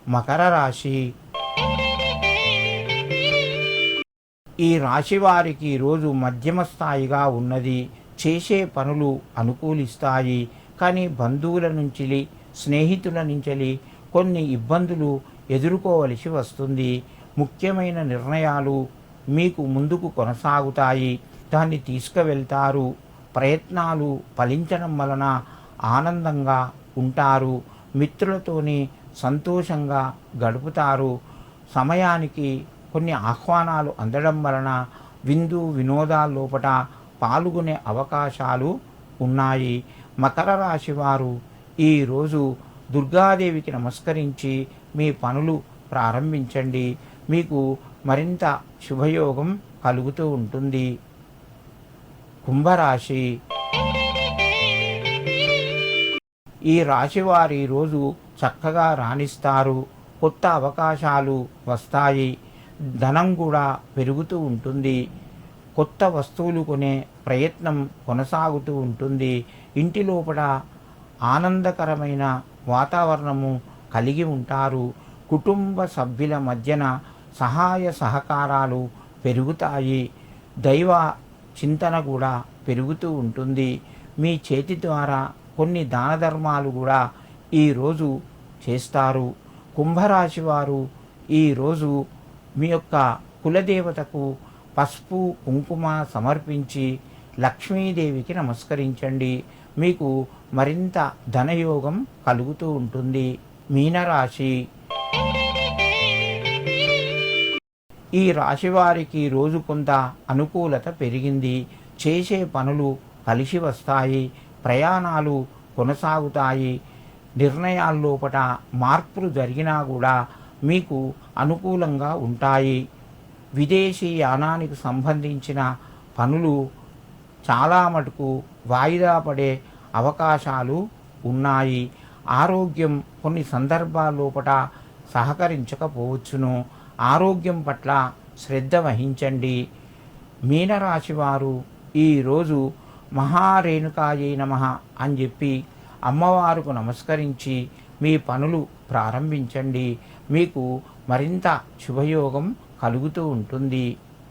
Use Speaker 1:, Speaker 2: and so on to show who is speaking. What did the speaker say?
Speaker 1: మకర రాశి. ఈ రాశి వారికి రోజు మధ్యమ స్థాయిగా ఉన్నది. చేసే పనులు అనుకూలిస్తాయి, కానీ బంధువుల నుంచి, స్నేహితుల నుంచి కొన్ని ఇబ్బందులు ఎదుర్కోవలసి వస్తుంది. ముఖ్యమైన నిర్ణయాలు మీకు ముందుకు కొనసాగుతాయి, దాన్ని తీసుకువెళ్తారు. ప్రయత్నాలు ఫలించడం వలన ఆనందంగా ఉంటారు. మిత్రులతోని సంతోషంగా గడుపుతారు. సమయానికి కొన్ని ఆహ్వానాలు అందడం వలన విందు వినోదాల్లోపట పాల్గొనే అవకాశాలు ఉన్నాయి. మకర రాశి వారు ఈరోజు దుర్గాదేవికి నమస్కరించి మీ పనులు ప్రారంభించండి. మీకు మరింత శుభయోగం కలుగుతూ ఉంటుంది. కుంభరాశి. ఈ రాశి వారి రోజు చక్కగా రాణిస్తారు. కొత్త అవకాశాలు వస్తాయి. ధనం కూడా పెరుగుతూ ఉంటుంది. కొత్త వస్తువులు కొనే ప్రయత్నం కొనసాగుతూ ఉంటుంది. ఇంటి లోపల ఆనందకరమైన వాతావరణము కలిగి ఉంటారు. కుటుంబ సభ్యుల మధ్యన సహాయ సహకారాలు పెరుగుతాయి. దైవ చింతన కూడా పెరుగుతూ ఉంటుంది. మీ చేతి ద్వారా కొన్ని దాన ధర్మాలు కూడా ఈరోజు చేస్తారు. కుంభరాశి వారు ఈరోజు మీ యొక్క కులదేవతకు పసుపు కుంకుమ సమర్పించి లక్ష్మీదేవికి నమస్కరించండి. మీకు మరింత ధనయోగం కలుగుతూ ఉంటుంది. మీనరాశి. ఈ రాశి వారికి రోజు కొంత అనుకూలత పెరిగింది. చేసే పనులు కలిసి వస్తాయి. ప్రయాణాలు కొనసాగుతాయి. నిర్ణయాల్లోపట మార్పులు జరిగినా కూడా మీకు అనుకూలంగా ఉంటాయి. విదేశీ యానానికి సంబంధించిన పనులు చాలా మటుకు వాయిదా పడే అవకాశాలు ఉన్నాయి. ఆరోగ్యం కొన్ని సందర్భాల్లోపట సహకరించకపోవచ్చును. ఆరోగ్యం పట్ల శ్రద్ధ వహించండి. మీనరాశి వారు ఈరోజు మహారేణుకాయై నమః అని చెప్పి అమ్మవారికి నమస్కరించి మీ పనులు ప్రారంభించండి. మీకు మరింత శుభయోగం కలుగుతూ ఉంటుంది.